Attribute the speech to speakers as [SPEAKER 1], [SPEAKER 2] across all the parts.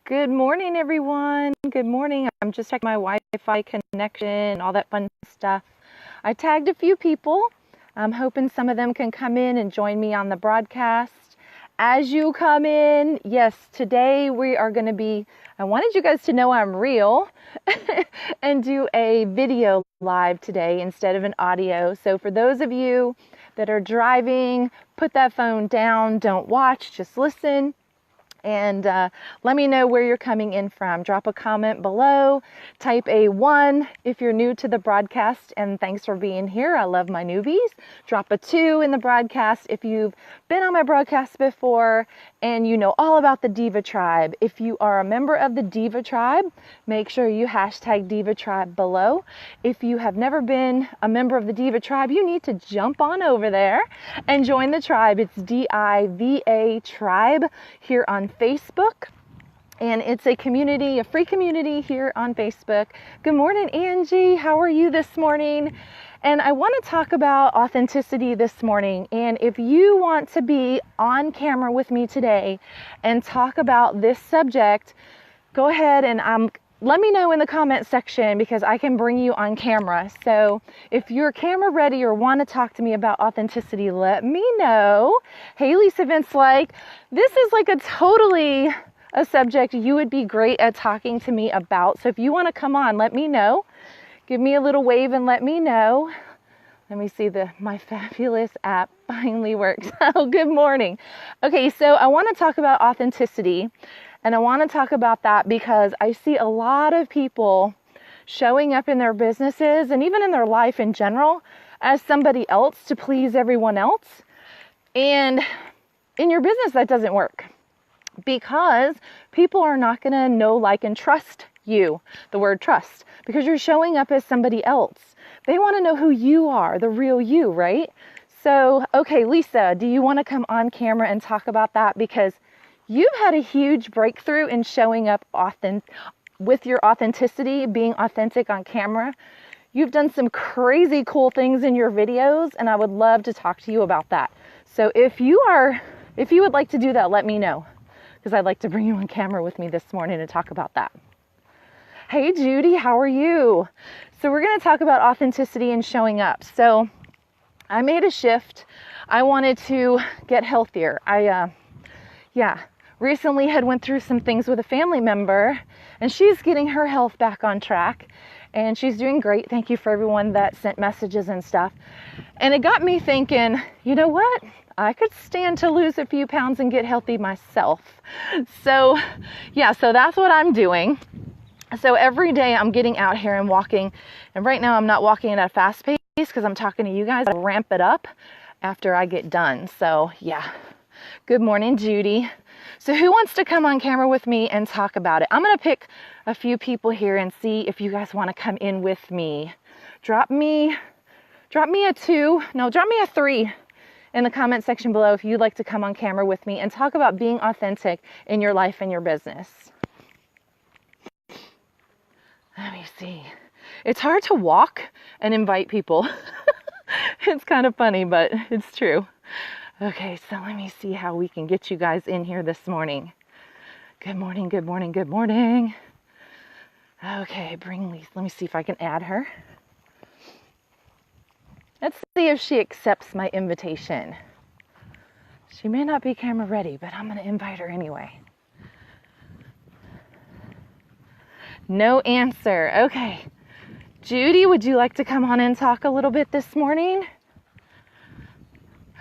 [SPEAKER 1] Good morning, everyone. Good morning. I'm just checking my Wi-Fi connection and all that fun stuff. I tagged a few people. I'm hoping some of them can come in and join me on the broadcast. As you come in, yes, today we are going to be, I wanted you guys to know I'm real and do a video live today instead of an audio. So for those of you that are driving, put that phone down, don't watch, just listen. And let me know where you're coming in from. Drop a comment below. Type a 1 if you're new to the broadcast, and thanks for being here. I love my newbies. Drop a 2 in the broadcast if you've been on my broadcast before and you know all about the Diva Tribe. If you are a member of the Diva Tribe, make sure you hashtag Diva Tribe below. If you have never been a member of the Diva Tribe, you need to jump on over there and join the tribe. It's DIVA Tribe here on Facebook, and it's a community, a free community here on Facebook. Good morning, Angie. How are you this morning? And I want to talk about authenticity this morning. And if you want to be on camera with me today and talk about this subject, go ahead and let me know in the comment section because I can bring you on camera. So if you're camera ready or want to talk to me about authenticity, let me know. Hey, Lisa Vince, this is like a subject you would be great at talking to me about. So if you want to come on, let me know. Give me a little wave and let me know. Let me see, my fabulous app finally works. Oh, good morning. Okay, so I want to talk about authenticity. And I want to talk about that because I see a lot of people showing up in their businesses and even in their life in general as somebody else to please everyone else. And in your business, that doesn't work because people are not going to know, like, and trust you, the word trust, because you're showing up as somebody else. They want to know who you are, the real you, right? So, okay, Lisa, do you want to come on camera and talk about that? Because you've had a huge breakthrough in showing up with your authenticity, being authentic on camera. You've done some crazy cool things in your videos, and I would love to talk to you about that. So if you would like to do that, let me know, because I'd like to bring you on camera with me this morning and talk about that. Hey, Judy, how are you? So we're going to talk about authenticity and showing up. So I made a shift. I wanted to get healthier. Recently had went through some things with a family member, and she's getting her health back on track, and she's doing great. Thank you for everyone that sent messages and stuff. And it got me thinking, you know what? I could stand to lose a few pounds and get healthy myself. So that's what I'm doing. So every day I'm getting out here and walking, and right now I'm not walking at a fast pace because I'm talking to you guys. I'll ramp it up after I get done. So yeah. Good morning, Judy. So who wants to come on camera with me and talk about it? I'm going to pick a few people here and see if you guys want to come in with me. Drop me a 3 in the comment section below if you'd like to come on camera with me and talk about being authentic in your life and your business. Let me see. It's hard to walk and invite people. It's kind of funny, but it's true. Okay, so let me see how we can get you guys in here this morning. Good morning, good morning, good morning. Okay, bring Lisa. Let me see if I can add her. Let's see if she accepts my invitation. She may not be camera ready, but I'm going to invite her anyway. No answer. Okay. Judy, would you like to come on and talk a little bit this morning?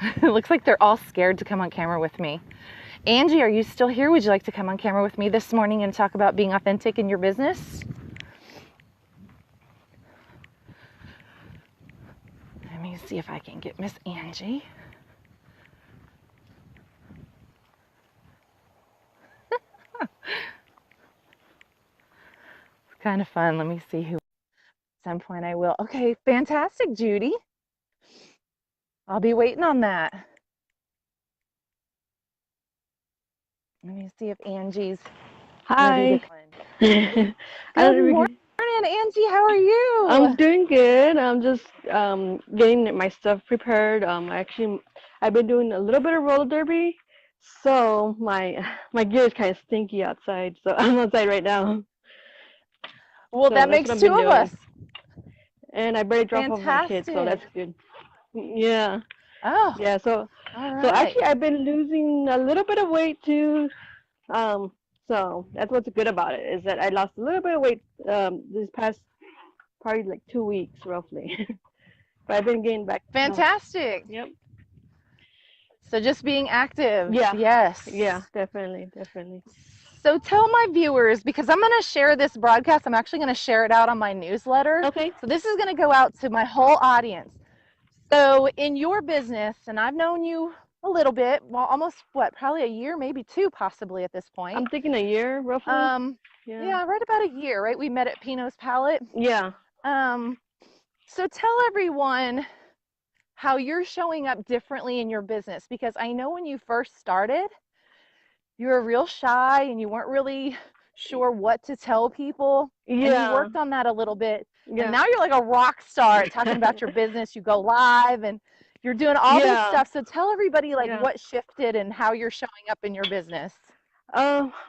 [SPEAKER 1] It looks like they're all scared to come on camera with me. Angie, are you still here? Would you like to come on camera with me this morning and talk about being authentic in your business? Let me see if I can get Miss Angie. It's kind of fun. Let me see who. At some point I will. Okay, fantastic, Judy. I'll be waiting on that. Let me see if Angie's
[SPEAKER 2] Hi.
[SPEAKER 1] Good morning, Angie. How are you?
[SPEAKER 2] I'm doing good. I'm just getting my stuff prepared. I've been doing a little bit of roller derby, So my gear is kind of stinky outside, so I'm outside right now.
[SPEAKER 1] Well,
[SPEAKER 2] So
[SPEAKER 1] that
[SPEAKER 2] that's what
[SPEAKER 1] makes
[SPEAKER 2] I've
[SPEAKER 1] two
[SPEAKER 2] been
[SPEAKER 1] of
[SPEAKER 2] doing.
[SPEAKER 1] us.
[SPEAKER 2] And I better drop off my kids, so
[SPEAKER 1] Fantastic.
[SPEAKER 2] that's good. Yeah,
[SPEAKER 1] Oh,
[SPEAKER 2] yeah.
[SPEAKER 1] all
[SPEAKER 2] So
[SPEAKER 1] right.
[SPEAKER 2] actually, I've been losing a little bit of weight too. Um, so that's what's good about it is that I lost a little bit of weight this past probably like 2 weeks roughly. But I've been getting back.
[SPEAKER 1] Fantastic.
[SPEAKER 2] Yep.
[SPEAKER 1] So just being active.
[SPEAKER 2] Yeah. Yeah.
[SPEAKER 1] Yes.
[SPEAKER 2] Definitely. Definitely.
[SPEAKER 1] So tell my viewers, because I'm going to share this broadcast, I'm actually going to share it out on my newsletter.
[SPEAKER 2] Okay.
[SPEAKER 1] So this is going to go out to my whole audience. So in your business, and I've known you a little bit, well, almost what, probably a year, maybe two, possibly at this point.
[SPEAKER 2] I'm thinking a year roughly.
[SPEAKER 1] Um,
[SPEAKER 2] Yeah.
[SPEAKER 1] yeah, right about a year, right? We met at Pino's Palette.
[SPEAKER 2] Yeah.
[SPEAKER 1] Um, so tell everyone how you're showing up differently in your business, because I know when you first started, you were real shy and you weren't really sure what to tell people, and you
[SPEAKER 2] Yeah.
[SPEAKER 1] worked on that a little bit, and
[SPEAKER 2] Yeah.
[SPEAKER 1] now you're like a rock star talking about your business. You go live and you're doing all this
[SPEAKER 2] Yeah.
[SPEAKER 1] stuff. So tell everybody like
[SPEAKER 2] Yeah.
[SPEAKER 1] what shifted and how you're showing up in your business.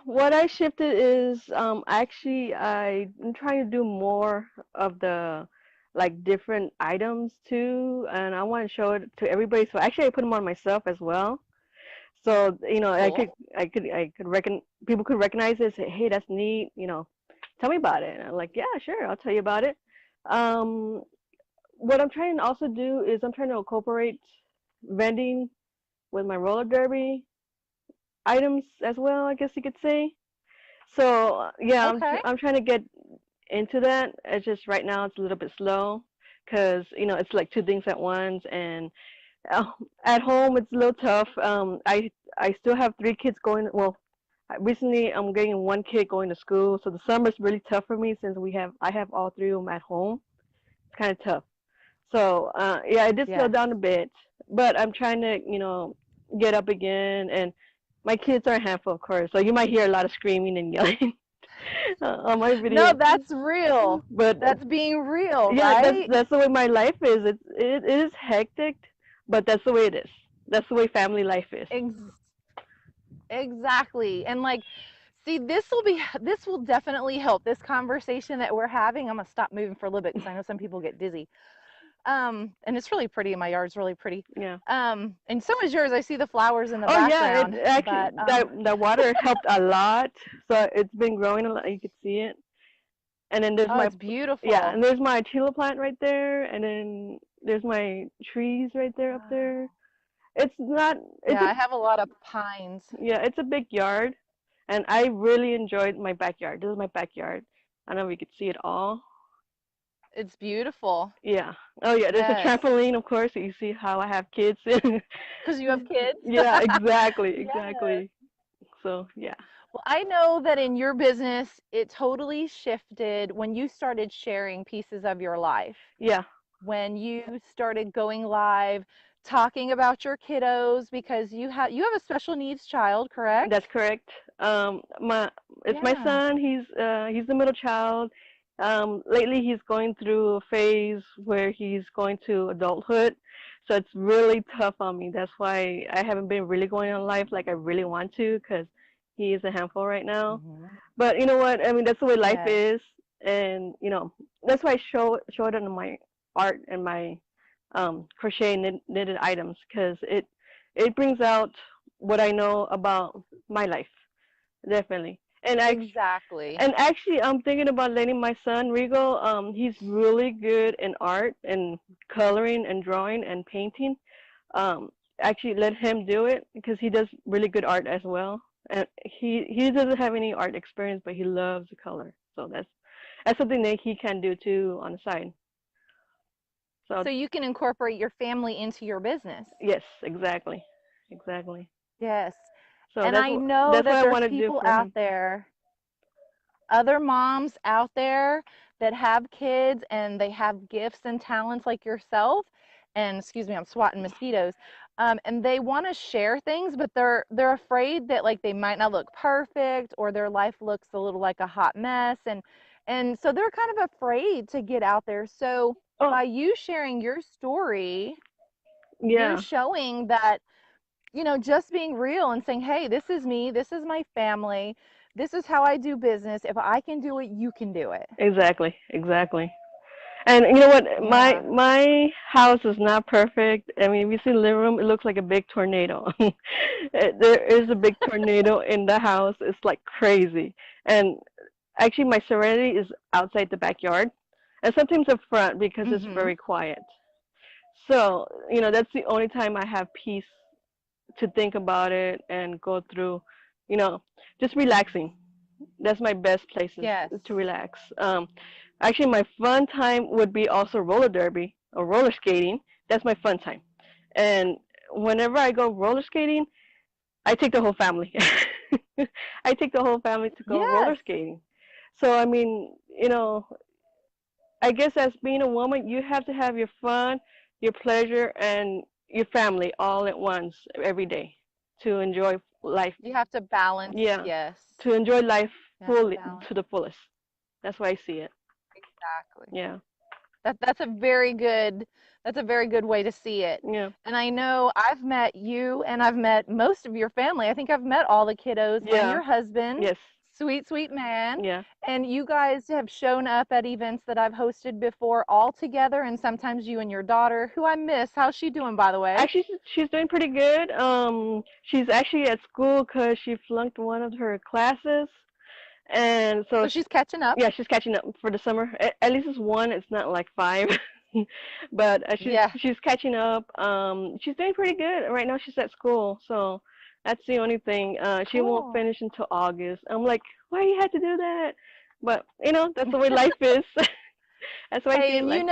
[SPEAKER 2] What I shifted is actually I'm trying to do more of the like different items too, and I want to show it to everybody. So actually, I put them on myself as well. So
[SPEAKER 1] Cool.
[SPEAKER 2] I could reckon people could recognize it. Say, hey, that's neat. Tell me about it. And I'm like, yeah, sure, I'll tell you about it. Um, what I'm trying to also do is I'm trying to incorporate vending with my roller derby items as well, I guess you could say. So yeah,
[SPEAKER 1] Okay.
[SPEAKER 2] I'm trying to get into that. It's just right now it's a little bit slow because it's like two things at once, and uh, at home it's a little tough. I still have three kids going. Well, recently I'm getting one kid going to school, so the summer's really tough for me since I have all three of them at home. It's kind of tough. So yeah, I did slow
[SPEAKER 1] Yes.
[SPEAKER 2] down a bit, but I'm trying to get up again. And my kids are a handful, of course, so you might hear a lot of screaming and yelling on my
[SPEAKER 1] No,
[SPEAKER 2] video.
[SPEAKER 1] that's real.
[SPEAKER 2] But
[SPEAKER 1] That's being real,
[SPEAKER 2] yeah,
[SPEAKER 1] right?
[SPEAKER 2] that's the way my life is. It is hectic, but that's the way it is. That's the way family life is.
[SPEAKER 1] Ex- exactly. And like, see, this will definitely help this conversation that we're having. I'm gonna stop moving for a little bit because I know some people get dizzy. And it's really pretty. My yard's really pretty.
[SPEAKER 2] Yeah.
[SPEAKER 1] And so is yours. I see the flowers in the
[SPEAKER 2] Oh yeah, it
[SPEAKER 1] background,
[SPEAKER 2] actually
[SPEAKER 1] but
[SPEAKER 2] that water helped a lot. So it's been growing a lot. You can see it. And then there's
[SPEAKER 1] oh,
[SPEAKER 2] my
[SPEAKER 1] it's
[SPEAKER 2] yeah,
[SPEAKER 1] beautiful.
[SPEAKER 2] and there's my tilo plant right there, and then there's my trees right there up there.
[SPEAKER 1] Wow.
[SPEAKER 2] It's not it's
[SPEAKER 1] Yeah,
[SPEAKER 2] a
[SPEAKER 1] I have a lot of pines.
[SPEAKER 2] yeah, it's a big yard, and I really enjoyed my backyard. This is my backyard. I don't know if you could see it all.
[SPEAKER 1] It's beautiful.
[SPEAKER 2] Yeah. Oh yeah, there's a
[SPEAKER 1] Yes.
[SPEAKER 2] trampoline, of course. So you see how I have kids.
[SPEAKER 1] Because you have kids.
[SPEAKER 2] Yeah, exactly,
[SPEAKER 1] Yes.
[SPEAKER 2] exactly. So yeah,
[SPEAKER 1] Well, I know that in your business, it totally shifted when you started sharing pieces of your life,
[SPEAKER 2] yeah,
[SPEAKER 1] when you started going live, talking about your kiddos, because you have a special needs child, correct?
[SPEAKER 2] that's correct. My it's my
[SPEAKER 1] Yeah.
[SPEAKER 2] son. He's the middle child. Lately he's going through a phase where he's going to adulthood, so it's really tough on me. That's why I haven't been really going on live like I really want to, because he is a handful right now.
[SPEAKER 1] Hmm.
[SPEAKER 2] But you know what? I mean, that's the way life
[SPEAKER 1] Yes.
[SPEAKER 2] is, and that's why I show it on my art and my crochet knitted items, because it brings out what I know about my life, definitely.
[SPEAKER 1] Exactly.
[SPEAKER 2] And actually, I'm thinking about letting my son Rigo. He's really good in art and coloring and drawing and painting. Um, Actually, let him do it because he does really good art as well. And he doesn't have any art experience, but he loves the color. So that's something that he can do too on the side. So
[SPEAKER 1] So you can incorporate your family into your business.
[SPEAKER 2] yes, exactly, exactly.
[SPEAKER 1] Yes.
[SPEAKER 2] So
[SPEAKER 1] And I know
[SPEAKER 2] that's what
[SPEAKER 1] that
[SPEAKER 2] I
[SPEAKER 1] there's
[SPEAKER 2] want to do
[SPEAKER 1] people
[SPEAKER 2] for
[SPEAKER 1] out
[SPEAKER 2] him.
[SPEAKER 1] there, other moms out there that have kids and they have gifts and talents like yourself. And excuse me, I'm swatting mosquitoes. And they want to share things, but they're afraid that like they might not look perfect or their life looks a little like a hot mess. And so they're kind of afraid to get out there. So
[SPEAKER 2] Oh
[SPEAKER 1] by you sharing your story, you're
[SPEAKER 2] yeah,
[SPEAKER 1] showing that just being real and saying, hey, this is me, this is my family, this is how I do business. If I can do it, you can do it.
[SPEAKER 2] Exactly, exactly. And you know what? My
[SPEAKER 1] Yeah.
[SPEAKER 2] my house is not perfect. I mean, if you see the living room, it looks like a big tornado. There is a big tornado in the house. It's like crazy. And actually, my serenity is outside the backyard, and sometimes up front because it's
[SPEAKER 1] Mm-hmm.
[SPEAKER 2] very quiet. So, that's the only time I have peace to think about it and go through, you know, just relaxing. That's my best places
[SPEAKER 1] Yes.
[SPEAKER 2] to relax. Actually, my fun time would be also roller derby or roller skating. That's my fun time. And whenever I go roller skating, I take the whole family. I take the whole family to go roller
[SPEAKER 1] Yes.
[SPEAKER 2] skating. So, I mean, I guess as being a woman, you have to have your fun, your pleasure, and your family all at once every day to enjoy life.
[SPEAKER 1] You have to balance.
[SPEAKER 2] Yeah,
[SPEAKER 1] Yes.
[SPEAKER 2] to enjoy life
[SPEAKER 1] You have to
[SPEAKER 2] fully
[SPEAKER 1] balance.
[SPEAKER 2] to the fullest. That's why I see it.
[SPEAKER 1] Exactly.
[SPEAKER 2] Yeah,
[SPEAKER 1] That's a very good way to see it.
[SPEAKER 2] yeah,
[SPEAKER 1] And I know I've met you and I've met most of your family. I think I've met all the kiddos and
[SPEAKER 2] yeah,
[SPEAKER 1] your husband.
[SPEAKER 2] yes,
[SPEAKER 1] Sweet, sweet man.
[SPEAKER 2] yeah.
[SPEAKER 1] And you guys have shown up at events that I've hosted before all together, and sometimes you and your daughter, who I miss. How's she doing, by the way?
[SPEAKER 2] Actually, she's doing pretty good. She's actually at school because she flunked one of her classes, and so
[SPEAKER 1] So she's catching up.
[SPEAKER 2] yeah, she's catching up for the summer. At least it's one. It's not like five, but she's
[SPEAKER 1] Yeah.
[SPEAKER 2] she's catching up. She's doing pretty good right now. She's at school, so that's the only thing. She won't
[SPEAKER 1] Cool.
[SPEAKER 2] finish until August. I'm like, why you had to do that? But that's the way life is. That's why I see
[SPEAKER 1] Hey,
[SPEAKER 2] it.
[SPEAKER 1] and
[SPEAKER 2] Life.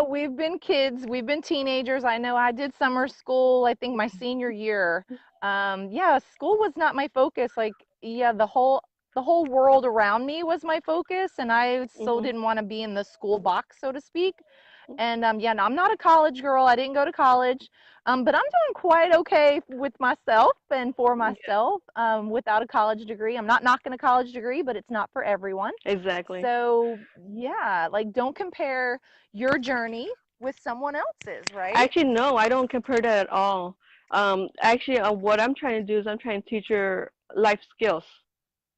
[SPEAKER 1] we've been kids, we've been teenagers. I know I did summer school, I think my senior year. Yeah, school was not my focus. Like, yeah, the whole world around me was my focus, and I so
[SPEAKER 2] Mhm.
[SPEAKER 1] didn't want to be in the school box, so to speak. And yeah, no, I'm not a college girl. I didn't go to college. But I'm doing quite okay with myself and for
[SPEAKER 2] Yeah,
[SPEAKER 1] myself, without a college degree. I'm not knocking a college degree, but it's not for everyone.
[SPEAKER 2] exactly.
[SPEAKER 1] So yeah, like don't compare your journey with someone else's, right?
[SPEAKER 2] Actually, no, I don't compare that at all. Actually, what I'm trying to do is I'm trying to teach her life skills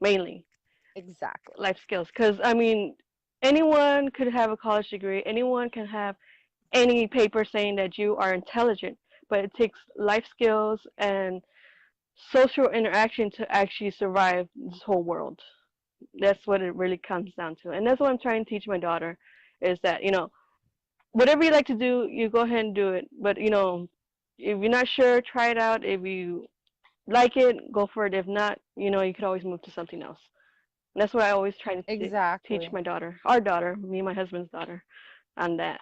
[SPEAKER 2] mainly.
[SPEAKER 1] Exactly.
[SPEAKER 2] Life skills, because I mean, anyone could have a college degree, anyone can have any paper saying that you are intelligent, but it takes life skills and social interaction to actually survive this whole world. That's what it really comes down to, and that's what I'm trying to teach my daughter, is that whatever you like to do, you go ahead and do it. But if you're not sure, try it out. If you like it, go for it. If not, you could always move to something else. And that's what I always try to teach
[SPEAKER 1] Exactly.
[SPEAKER 2] my daughter, our daughter, me and my husband's daughter, on that.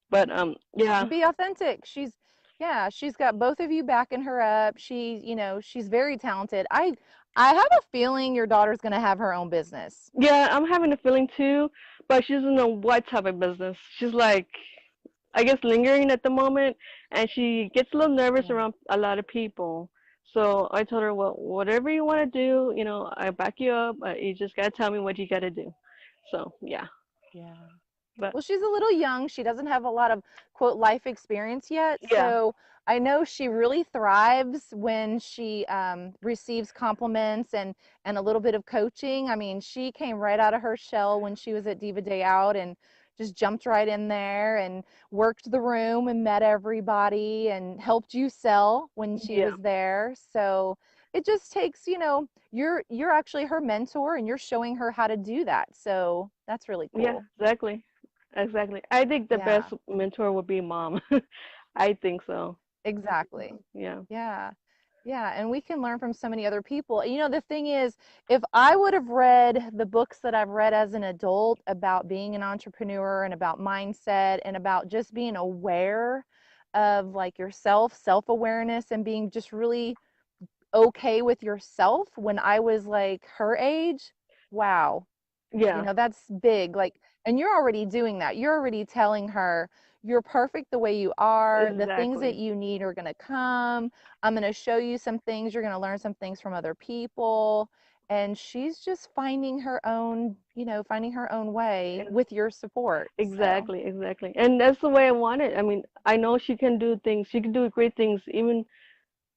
[SPEAKER 2] But yeah,
[SPEAKER 1] And be authentic. Yeah, she's got both of you backing her up. She's very talented. I have a feeling your daughter's going to have her own business.
[SPEAKER 2] yeah, I'm having a feeling too, but she doesn't know what type of business. She's like, I guess, lingering at the moment, and she gets a little nervous
[SPEAKER 1] Yeah.
[SPEAKER 2] around a lot of people. So I told her, well, whatever you want to do, I back you up. You just gotta tell me what you gotta do. So yeah,
[SPEAKER 1] Yeah.
[SPEAKER 2] but
[SPEAKER 1] Well, she's a little young. She doesn't have a lot of quote life experience yet.
[SPEAKER 2] yeah,
[SPEAKER 1] So I know she really thrives when she receives compliments and a little bit of coaching. I mean, she came right out of her shell when she was at Diva Day Out and just jumped right in there and worked the room and met everybody and helped you sell when she
[SPEAKER 2] yeah,
[SPEAKER 1] was there. So it just takes, you're actually her mentor and you're showing her how to do that. So that's really
[SPEAKER 2] yeah,
[SPEAKER 1] cool.
[SPEAKER 2] exactly, exactly. I think the best
[SPEAKER 1] Yeah.
[SPEAKER 2] mentor would be mom. I think so.
[SPEAKER 1] Exactly.
[SPEAKER 2] Yeah,
[SPEAKER 1] Yeah. Yeah. And we can learn from so many other people. The thing is, if I would have read the books that I've read as an adult about being an entrepreneur and about mindset and about just being aware of like yourself, self-awareness, and being just really okay with yourself when I was like her age, wow,
[SPEAKER 2] yeah,
[SPEAKER 1] that's big. Like, and you're already doing that. You're already telling her you're perfect the way you are. The things that
[SPEAKER 2] exactly.
[SPEAKER 1] you need are going to come. I'm going to show you some things. You're going to learn some things from other people. And she's just finding her own way with your support. So,
[SPEAKER 2] Exactly, exactly. And that's the way I want it. I mean, I know she can do things. She can do great things even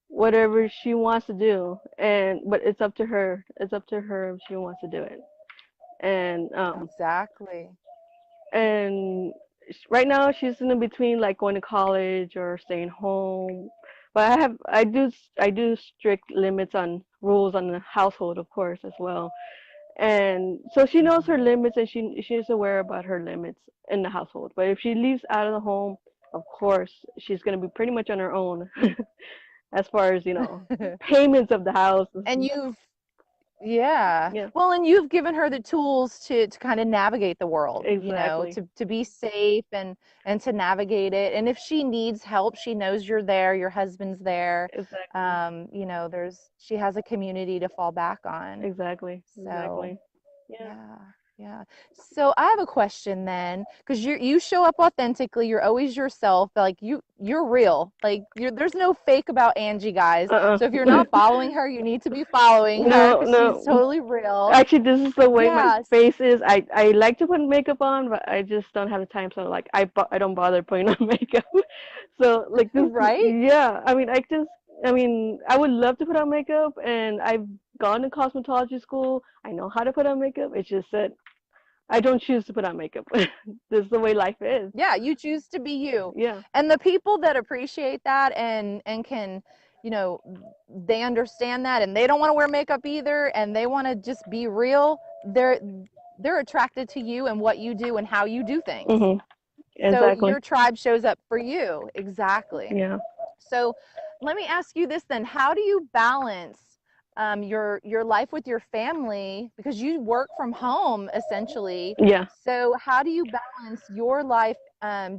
[SPEAKER 2] whatever she wants to do, and but it's up to her. It's up to her if she wants to do it. And
[SPEAKER 1] Exactly.
[SPEAKER 2] and right now she's in between like going to college or staying home. But I do strict limits on rules on the household, of course, as well. And so she knows her
[SPEAKER 1] Mhm.
[SPEAKER 2] limits, and she's aware about her limits in the household. But if she leaves out of the home, of course she's going to be pretty much on her own as far as payments of the house.
[SPEAKER 1] And you've Yeah.
[SPEAKER 2] Yeah,
[SPEAKER 1] Well, and you've given her the tools to kind of navigate the world,
[SPEAKER 2] exactly,
[SPEAKER 1] to be safe and to navigate it. And if she needs help, she knows you're there, your husband's there.
[SPEAKER 2] exactly,
[SPEAKER 1] She has a community to fall back on.
[SPEAKER 2] exactly,
[SPEAKER 1] So,
[SPEAKER 2] exactly. Yeah.
[SPEAKER 1] yeah, yeah. So I have a question then, because you show up authentically. You're always yourself. Like you're real. Like there's no fake about Angie, guys.
[SPEAKER 2] Uh-uh.
[SPEAKER 1] So if you're not following her, you need to be following her
[SPEAKER 2] No,
[SPEAKER 1] because she's
[SPEAKER 2] no.
[SPEAKER 1] totally real.
[SPEAKER 2] Actually, this is the way my
[SPEAKER 1] Yes,
[SPEAKER 2] face is. I like to put makeup on, but I just don't have the time. So like I don't bother putting on makeup. So like this,
[SPEAKER 1] right?
[SPEAKER 2] yeah. I mean, I would love to put on makeup, and I've gone to cosmetology school. I know how to put on makeup. It's just that I don't choose to put on makeup. This is the way life is.
[SPEAKER 1] Yeah, you choose to be you.
[SPEAKER 2] Yeah.
[SPEAKER 1] And the people that appreciate that and can, you know, they understand that and they don't want to wear makeup either and they want to just be real, they're attracted to you and what you do and how you do things.
[SPEAKER 2] Mhm.
[SPEAKER 1] So
[SPEAKER 2] Exactly.
[SPEAKER 1] your tribe shows up for you. Exactly.
[SPEAKER 2] Yeah.
[SPEAKER 1] So let me ask you this then. How do you balance your life with your family because you work from home essentially?
[SPEAKER 2] Yeah.
[SPEAKER 1] So how do you balance your life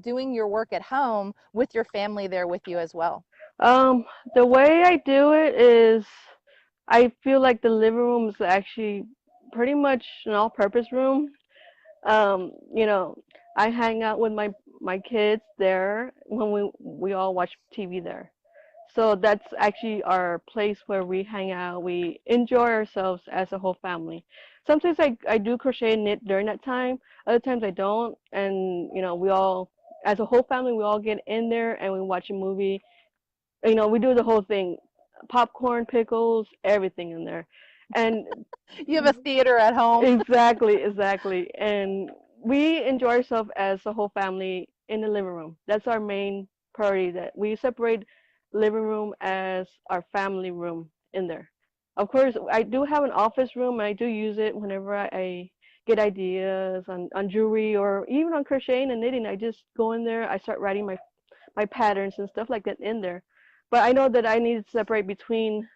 [SPEAKER 1] doing your work at home with your family there with you as well?
[SPEAKER 2] Um, the way I do it is I feel like the living room is actually pretty much an all-purpose room. You know, I hang out with my kids there when we all watch TV there. So that's actually our place where we hang out. We enjoy ourselves as a whole family. Sometimes I do crochet and knit during that time. Other times I don't. And we all, as a whole family, we all get in there and we watch a movie. We do the whole thing, popcorn, pickles, everything in there. And
[SPEAKER 1] You have a theater at home.
[SPEAKER 2] exactly, exactly. And we enjoy ourselves as a whole family in the living room. That's our main priority, that we separate living room as our family room in there. Of course, I do have an office room and I do use it whenever I get ideas on jewelry or even on crocheting and knitting. I just go in there, I start writing my patterns and stuff like that in there. But I know that I need to separate between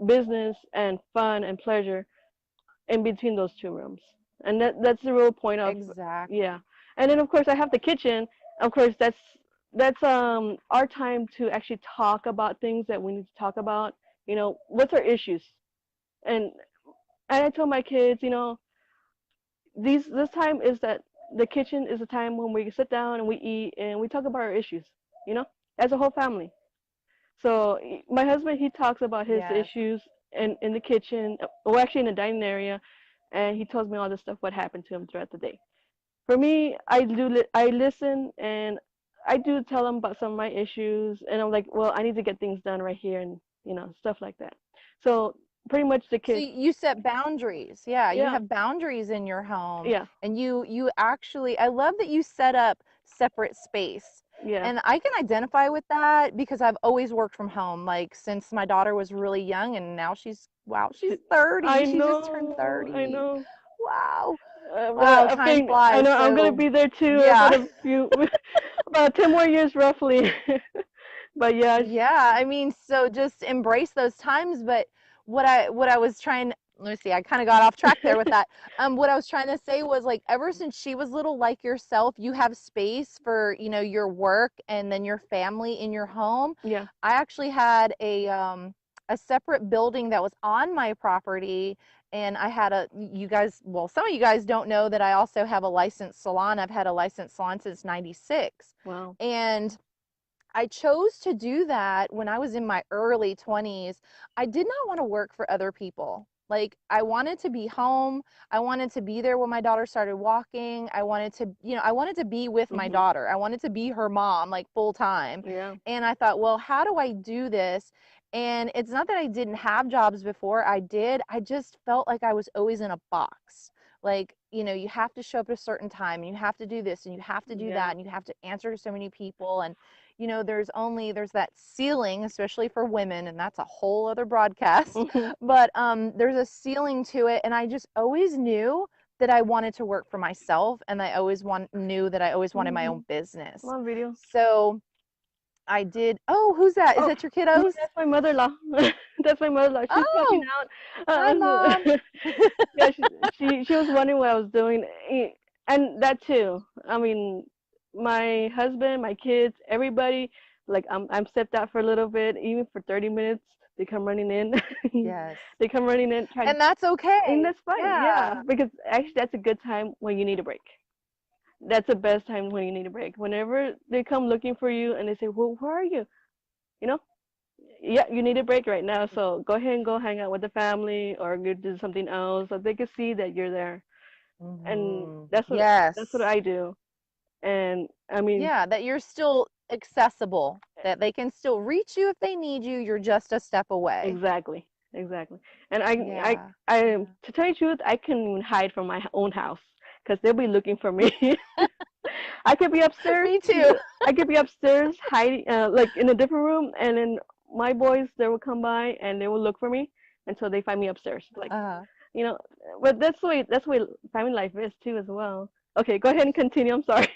[SPEAKER 2] business and fun and pleasure in between those two rooms. And that's the real point of,
[SPEAKER 1] Exactly.
[SPEAKER 2] yeah. And then of course I have the kitchen. Of course that's our time to actually talk about things that we need to talk about. What's our issues? And and I tell my kids, this time is that the kitchen is a time when we sit down and we eat and we talk about our issues, you know, as a whole family. So my husband, he talks about his
[SPEAKER 1] Yes.
[SPEAKER 2] issues in the kitchen, or actually in the dining area, and he tells me all the stuff what happened to him throughout the day. For me, I listen and I do tell him about some of my issues, and I'm like, well, I need to get things done right here, and stuff like that. So pretty much the
[SPEAKER 1] So
[SPEAKER 2] kids,
[SPEAKER 1] you set boundaries. Yeah, you
[SPEAKER 2] yeah,
[SPEAKER 1] have boundaries in your home
[SPEAKER 2] yeah,
[SPEAKER 1] and you actually I love that you set up separate space.
[SPEAKER 2] yeah.
[SPEAKER 1] And I can identify with that because I've always worked from home like since my daughter was really young and now she's
[SPEAKER 2] She,
[SPEAKER 1] 30.
[SPEAKER 2] I
[SPEAKER 1] She just turned
[SPEAKER 2] know, I
[SPEAKER 1] 30.
[SPEAKER 2] know.
[SPEAKER 1] Wow.
[SPEAKER 2] But
[SPEAKER 1] Wow,
[SPEAKER 2] I
[SPEAKER 1] time
[SPEAKER 2] think I
[SPEAKER 1] flies.
[SPEAKER 2] know I'm gonna
[SPEAKER 1] So,
[SPEAKER 2] be there too
[SPEAKER 1] yeah.
[SPEAKER 2] about a few, about 10 more years roughly. But yeah,
[SPEAKER 1] Yeah, I mean, so just embrace those times. But what I was trying, let me see, I kind of got off track there with that. What I was trying to say was like ever since she was little, like yourself, you have space for, your work and then your family in your home.
[SPEAKER 2] yeah.
[SPEAKER 1] I actually had a separate building that was on my property. And I had you guys, well, some of you guys don't know that I also have a licensed salon. I've had a licensed salon since 96.
[SPEAKER 2] Wow.
[SPEAKER 1] And I chose to do that when I was in my early 20s. I did not want to work for other people. Like, I wanted to be home. I wanted to be there when my daughter started walking. I wanted to, I wanted to be with my
[SPEAKER 2] Mhm.
[SPEAKER 1] daughter. I wanted to be her mom, like full time.
[SPEAKER 2] Yeah.
[SPEAKER 1] And I thought, well, how do I do this? And it's not that I didn't have jobs before, I did. I just felt like I was always in a box. Like, you have to show up at a certain time, and you have to do this, and you have to do that,
[SPEAKER 2] Yeah.
[SPEAKER 1] and you have to answer to so many people. And, there's that ceiling, especially for women, and that's a whole other broadcast. But there's a ceiling to it. And I just always knew that I wanted to work for myself, and knew that I always wanted my own business.
[SPEAKER 2] One video.
[SPEAKER 1] So I did. Oh, who's that? Is
[SPEAKER 2] Oh,
[SPEAKER 1] that your kiddos?
[SPEAKER 2] that's my mother-in-law. That's my mother-in-law. She's popping
[SPEAKER 1] Oh,
[SPEAKER 2] out.
[SPEAKER 1] hi, Mom.
[SPEAKER 2] Yeah, she was wondering what I was doing, and that too. I mean, my husband, my kids, everybody. Like I'm stepped out for a little bit, even for 30 minutes. They come running in.
[SPEAKER 1] Yes.
[SPEAKER 2] They come running in, trying,
[SPEAKER 1] And that's
[SPEAKER 2] and
[SPEAKER 1] okay.
[SPEAKER 2] that's fine.
[SPEAKER 1] Yeah.
[SPEAKER 2] Yeah, because actually that's a good time when you need a break. That's the best time when you need a break. Whenever they come looking for you and they say, "Well, where are you?" You know, yeah, you need a break right now. So go ahead and go hang out with the family or go do something else, so they can see that you're there. And that's what
[SPEAKER 1] Yes.
[SPEAKER 2] I do. And I mean,
[SPEAKER 1] Yeah, that you're still accessible, that they can still reach you if they need you. You're just a step away.
[SPEAKER 2] exactly, exactly. And
[SPEAKER 1] Yeah.
[SPEAKER 2] I,
[SPEAKER 1] Yeah.
[SPEAKER 2] to tell you the truth, I can even hide from my own house because they'll be looking for me. I could be upstairs.
[SPEAKER 1] Me too.
[SPEAKER 2] I could be upstairs hiding, like in a different room, and then my boys they will come by and they will look for me until they find me upstairs. Like,
[SPEAKER 1] Uh,
[SPEAKER 2] you know, but that's the way family life is too as well. Okay, go ahead and continue. I'm sorry.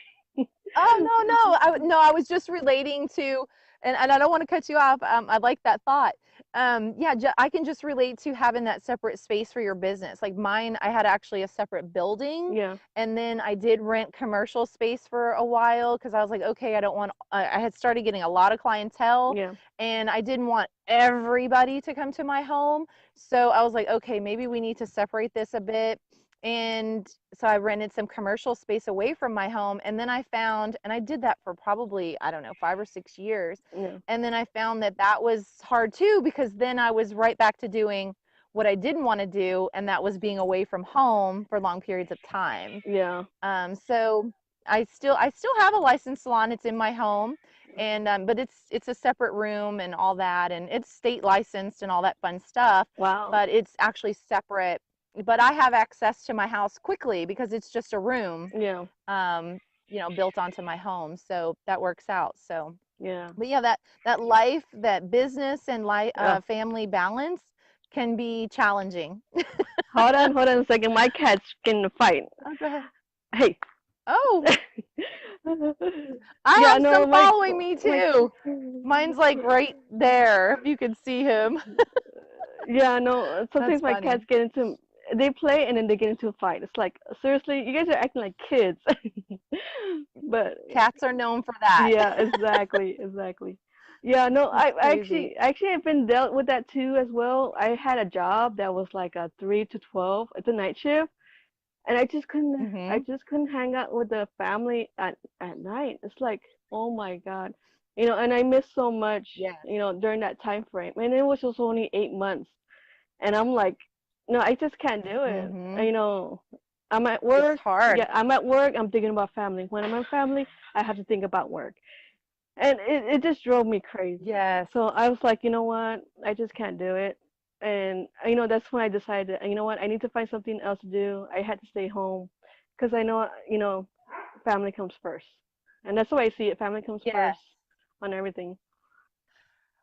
[SPEAKER 1] oh, no, I was just relating to, and I don't want to cut you off. I like that thought. Yeah, I can just relate to having that separate space for your business. Like mine, I had actually a separate building,
[SPEAKER 2] Yeah,
[SPEAKER 1] and then I did rent commercial space for a while because I was like, okay, I don't want. I had started getting a lot of clientele,
[SPEAKER 2] yeah,
[SPEAKER 1] and I didn't want everybody to come to my home. So I was like, okay, maybe we need to separate this a bit. And so I rented some commercial space away from my home. And then I found, and I did that for probably, I don't know, 5 or 6 years.
[SPEAKER 2] yeah,
[SPEAKER 1] And then I found that that was hard too, because then I was right back to doing what I didn't want to do. And that was being away from home for long periods of time.
[SPEAKER 2] yeah.
[SPEAKER 1] So I still have a licensed salon. It's in my home. And but it's a separate room and all that, and it's state licensed and all that fun stuff,
[SPEAKER 2] Wow.
[SPEAKER 1] but it's actually separate. But I have access to my house quickly because it's just a room,
[SPEAKER 2] Yeah,
[SPEAKER 1] um, built onto my home. So that works out. So,
[SPEAKER 2] yeah.
[SPEAKER 1] but yeah, that life, that business and life,
[SPEAKER 2] Oh,
[SPEAKER 1] family balance can be challenging.
[SPEAKER 2] hold on a second. My cat's getting a fight.
[SPEAKER 1] Oh, go ahead.
[SPEAKER 2] Hey.
[SPEAKER 1] Oh, I
[SPEAKER 2] Yeah,
[SPEAKER 1] have
[SPEAKER 2] no,
[SPEAKER 1] some following me
[SPEAKER 2] my
[SPEAKER 1] too. Mine's like right there, if you can see him.
[SPEAKER 2] yeah, no.
[SPEAKER 1] That's
[SPEAKER 2] Sometimes my cats
[SPEAKER 1] funny.
[SPEAKER 2] get into they play and then they get into a fight. It's like seriously, you guys are acting like kids. But
[SPEAKER 1] Cats are known for that.
[SPEAKER 2] yeah, exactly, exactly. Yeah, no,
[SPEAKER 1] That's
[SPEAKER 2] I
[SPEAKER 1] crazy.
[SPEAKER 2] actually have been dealt with that too as well. I had a job that was like a 3 to 12. It's a night shift, and I
[SPEAKER 1] Hmm.
[SPEAKER 2] just couldn't hang out with the family at night. It's like, oh my God, and I missed so much,
[SPEAKER 1] Yeah.
[SPEAKER 2] during that time frame, and it was just only 8 months, and I'm like, no, I just can't do it.
[SPEAKER 1] Hmm.
[SPEAKER 2] I'm at
[SPEAKER 1] It's
[SPEAKER 2] work.
[SPEAKER 1] hard.
[SPEAKER 2] Yeah, I'm at work. I'm thinking about family. When I'm at family, I have to think about work, and it just drove me crazy.
[SPEAKER 1] Yes.
[SPEAKER 2] So I was like, you know what? I just can't do it. And that's when I decided, you know what? I need to find something else to do. I had to stay home because I know, family comes first. And that's the way I see it. Family comes
[SPEAKER 1] Yes.
[SPEAKER 2] first on everything.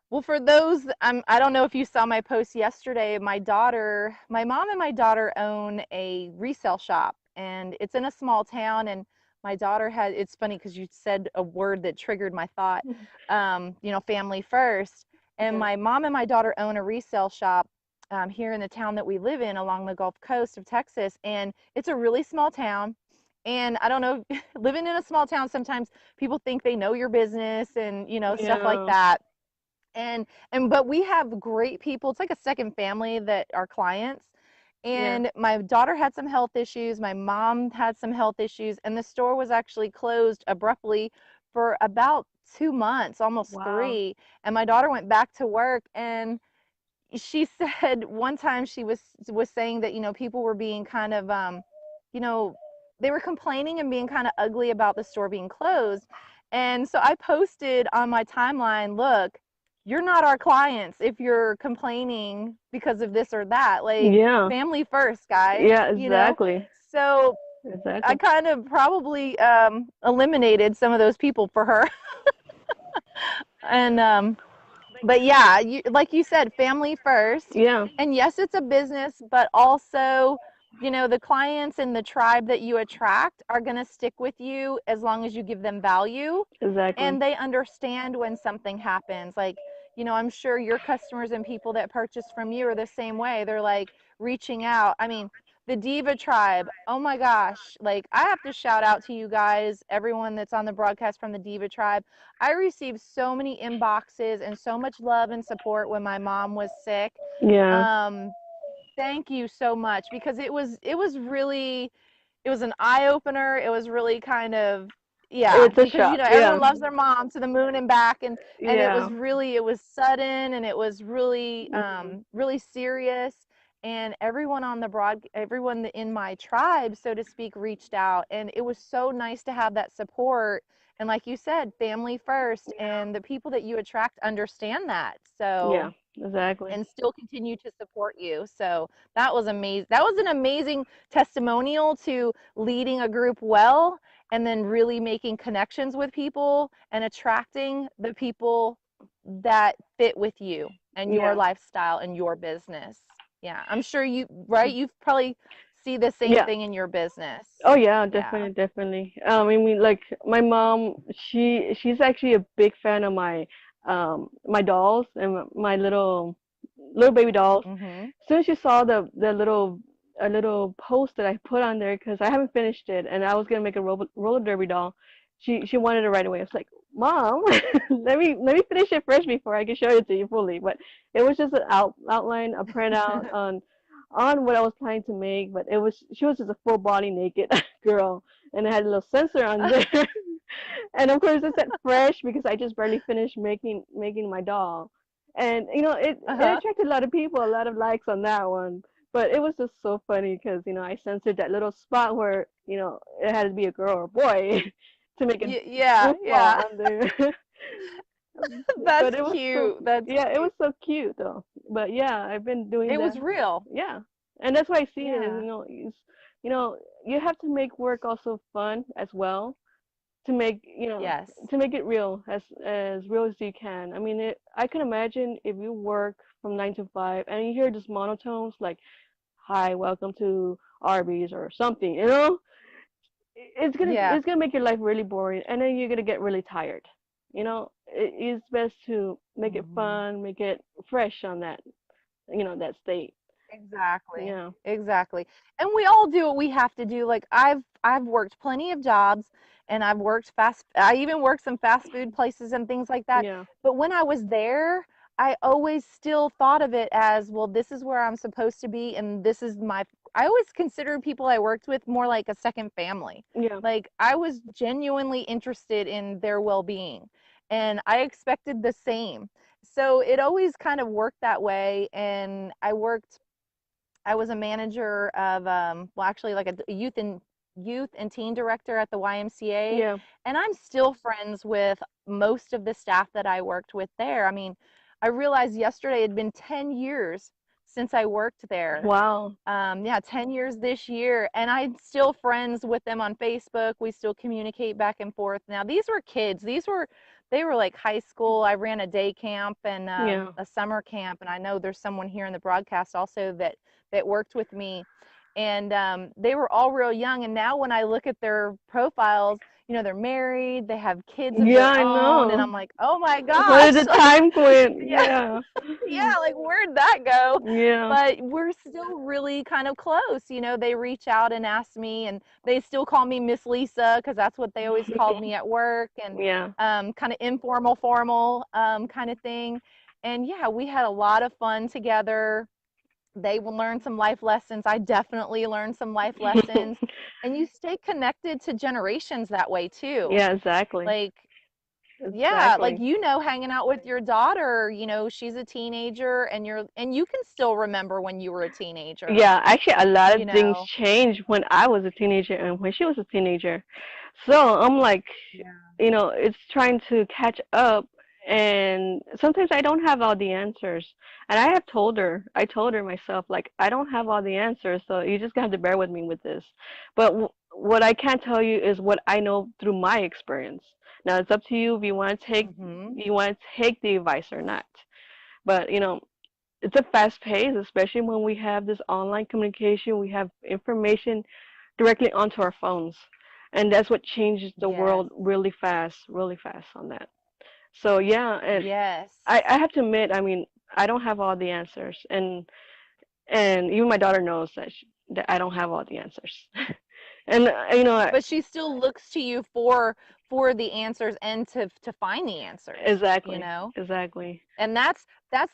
[SPEAKER 1] Well, for those, I don't know if you saw my post yesterday. My mom and my daughter own a resale shop, and it's in a small town. And my daughter it's funny because you said a word that triggered my thought, family first. And
[SPEAKER 2] Yeah.
[SPEAKER 1] my mom and my daughter own a resale shop here in the town that we live in along the Gulf Coast of Texas. And it's a really small town. And I don't know, living in a small town, sometimes people think they know your business and, stuff like
[SPEAKER 2] Yeah.
[SPEAKER 1] that. And but we have great people. It's like a second family that are clients.
[SPEAKER 2] Yeah.
[SPEAKER 1] And my daughter had some health issues, my mom had some health issues, and the store was actually closed abruptly for about 2 months, almost
[SPEAKER 2] Wow.
[SPEAKER 1] 3. And my daughter went back to work, and she said one time she was saying that people were being kind of you know they were complaining and being kind of ugly about the store being closed. And so I posted on my timeline, look, you're not our clients if you're complaining because of this or that. Like,
[SPEAKER 2] Yeah.
[SPEAKER 1] family first, guys,
[SPEAKER 2] Yeah,
[SPEAKER 1] you know?
[SPEAKER 2] exactly.
[SPEAKER 1] So I
[SPEAKER 2] Exactly.
[SPEAKER 1] kind of probably eliminated some of those people for her. And but yeah, like you said, family first.
[SPEAKER 2] Yeah,
[SPEAKER 1] And yes, it's a business, but also, the clients and the tribe that you attract are going to stick with you as long as you give them value
[SPEAKER 2] exactly.
[SPEAKER 1] and they understand when something happens. Like, I'm sure your customers and people that purchase from you are the same way. They're like reaching out. I mean, the Diva tribe, oh my gosh, like I have to shout out to you guys, everyone that's on the broadcast from the Diva tribe. I received so many inboxes and so much love and support when my mom was sick.
[SPEAKER 2] Yeah.
[SPEAKER 1] Um, Thank you so much because it was really, it was an eye opener. It was really kind of, yeah,
[SPEAKER 2] It's a
[SPEAKER 1] because
[SPEAKER 2] shock.
[SPEAKER 1] everyone
[SPEAKER 2] Yeah.
[SPEAKER 1] loves their mom to the moon and back, and
[SPEAKER 2] Yeah.
[SPEAKER 1] it was sudden, and it was really
[SPEAKER 2] Hmm.
[SPEAKER 1] really serious, and everyone in my tribe, so to speak, reached out, and it was so nice to have that support. And like you said, family first, and the people that you attract understand that.
[SPEAKER 2] Yeah,
[SPEAKER 1] So,
[SPEAKER 2] exactly.
[SPEAKER 1] and still continue to support you. So that was amazing. That was an amazing testimonial to leading a group well and then really making connections with people and attracting the people that fit with you and your
[SPEAKER 2] Yeah.
[SPEAKER 1] lifestyle and your business. Yeah, I'm sure right? You probably see the same
[SPEAKER 2] Yeah.
[SPEAKER 1] thing in your business.
[SPEAKER 2] Oh yeah,
[SPEAKER 1] Yeah.
[SPEAKER 2] definitely, definitely. I mean, like my mom, she's actually a big fan of my dolls and my little baby dolls.
[SPEAKER 1] Mhm.
[SPEAKER 2] As soon as she saw the little a little post that I put on there, because I haven't finished it and I was gonna make a roller derby doll, she wanted it right away. I was like, Mom, let me finish it first before I can show it to you fully. But it was just an outline, a printout on what I was planning to make. But she was just a full body naked girl, and it had a little sensor on there. And of course it said fresh because I just barely finished making my doll. And it
[SPEAKER 1] Uh-huh.
[SPEAKER 2] attracted a lot of people, a lot of likes on that one. But it was just so funny because I censored that little spot where it had to be a girl or a boy to make it
[SPEAKER 1] Yeah,
[SPEAKER 2] goofball
[SPEAKER 1] yeah.
[SPEAKER 2] on there. But
[SPEAKER 1] That's
[SPEAKER 2] it was so,
[SPEAKER 1] cute. That's
[SPEAKER 2] yeah, it was
[SPEAKER 1] cute.
[SPEAKER 2] so cute though. But yeah, I've been doing
[SPEAKER 1] It
[SPEAKER 2] that.
[SPEAKER 1] was real.
[SPEAKER 2] Yeah, and that's why I see it as
[SPEAKER 1] Yeah.
[SPEAKER 2] you know you have to make work also fun as well to make
[SPEAKER 1] Yes.
[SPEAKER 2] to make it real as real as you can. I mean, I can imagine if you work from 9 to 5 and you hear just monotones like "Hi, welcome to Arby's" or something.
[SPEAKER 1] Yeah.
[SPEAKER 2] It's gonna make your life really boring, and then you're gonna get really tired. It's best to make it
[SPEAKER 1] Mhm.
[SPEAKER 2] fun, make it fresh on that state.
[SPEAKER 1] Exactly.
[SPEAKER 2] Yeah,
[SPEAKER 1] Exactly. And we all do what we have to do. Like I've worked plenty of jobs and I even worked some fast food places and things like that.
[SPEAKER 2] yeah,
[SPEAKER 1] But when I was there, I always still thought of it as, well, this is where I'm supposed to be and this is my I always considered people I worked with more like a second family.
[SPEAKER 2] yeah.
[SPEAKER 1] Like I was genuinely interested in their well-being and I expected the same. So it always kind of worked that way. And I was a manager of, well, actually, like a youth and teen director at the YMCA,
[SPEAKER 2] Yeah.
[SPEAKER 1] and I'm still friends with most of the staff that I worked with there. I mean, I realized yesterday it had been 10 years since I worked there.
[SPEAKER 2] Wow.
[SPEAKER 1] Yeah, 10 years this year, and I'm still friends with them on Facebook. We still communicate back and forth. Now, these were kids. They were like high school. I ran a day camp and
[SPEAKER 2] Yeah.
[SPEAKER 1] a summer camp, and I know there's someone here in the broadcast also that worked with me. And they were all real young. And now when I look at their profiles, they're married, they have kids of
[SPEAKER 2] Yeah,
[SPEAKER 1] their
[SPEAKER 2] I
[SPEAKER 1] own, and
[SPEAKER 2] know.
[SPEAKER 1] I'm like, oh my
[SPEAKER 2] Where
[SPEAKER 1] gosh,
[SPEAKER 2] did the
[SPEAKER 1] like,
[SPEAKER 2] time went?
[SPEAKER 1] yeah,
[SPEAKER 2] Yeah.
[SPEAKER 1] yeah, like where'd that go?
[SPEAKER 2] Yeah.
[SPEAKER 1] But we're still really kind of close. They reach out and ask me, and they still call me Miss Lisa because that's what they always called me at work, and
[SPEAKER 2] Yeah.
[SPEAKER 1] kind of informal, formal kind of thing. And yeah, we had a lot of fun together. They will learn some life lessons. I definitely learned some life lessons. And you stay connected to generations that way too.
[SPEAKER 2] Yeah, exactly.
[SPEAKER 1] Like, yeah, like
[SPEAKER 2] Exactly.
[SPEAKER 1] hanging out with your daughter, she's a teenager and you can still remember when you were a teenager,
[SPEAKER 2] Yeah, actually, a lot
[SPEAKER 1] you
[SPEAKER 2] of things
[SPEAKER 1] know.
[SPEAKER 2] changed when I was a teenager and when she was a teenager. So I'm like,
[SPEAKER 1] Yeah.
[SPEAKER 2] it's trying to catch up And sometimes I don't have all the answers. And I told her myself, like, I don't have all the answers, so you just have to bear with me with this. But what I can tell you is what I know through my experience. Now it's up to you if
[SPEAKER 1] Mm-hmm.
[SPEAKER 2] you want to take the advice or not. But it's a fast pace, especially when we have this online communication. We have information directly onto our phones, and that's what changes the
[SPEAKER 1] Yes.
[SPEAKER 2] world really fast on that. So yeah, and
[SPEAKER 1] Yes.
[SPEAKER 2] I have to admit, I mean, I don't have all the answers, and even my daughter knows that I don't have all the answers. And
[SPEAKER 1] But she still looks to you for the answers and to find the answers, you
[SPEAKER 2] exactly,
[SPEAKER 1] know?
[SPEAKER 2] exactly,
[SPEAKER 1] And that's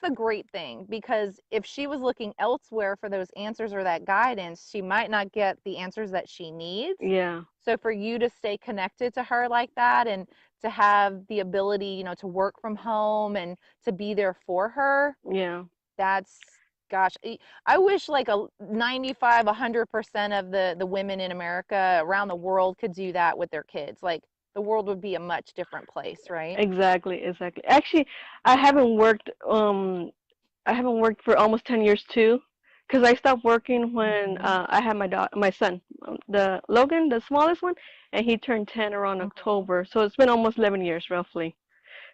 [SPEAKER 1] the great thing, because if she was looking elsewhere for those answers or that guidance, she might not get the answers that she needs.
[SPEAKER 2] yeah,
[SPEAKER 1] So for you to stay connected to her like that, and to have the ability, to work from home and to be there for her,
[SPEAKER 2] yeah.
[SPEAKER 1] that's, gosh, I wish like a 95, 100% of the women in America around the world could do that with their kids. Like, the world would be a much different place, right?
[SPEAKER 2] Exactly, exactly. Actually, I haven't worked I haven't worked for almost 10 years too, because I stopped working when
[SPEAKER 1] Mhm.
[SPEAKER 2] I had my son, the Logan, the smallest one, and he turned 10 around
[SPEAKER 1] Mhm.
[SPEAKER 2] October. So it's been almost 11 years roughly.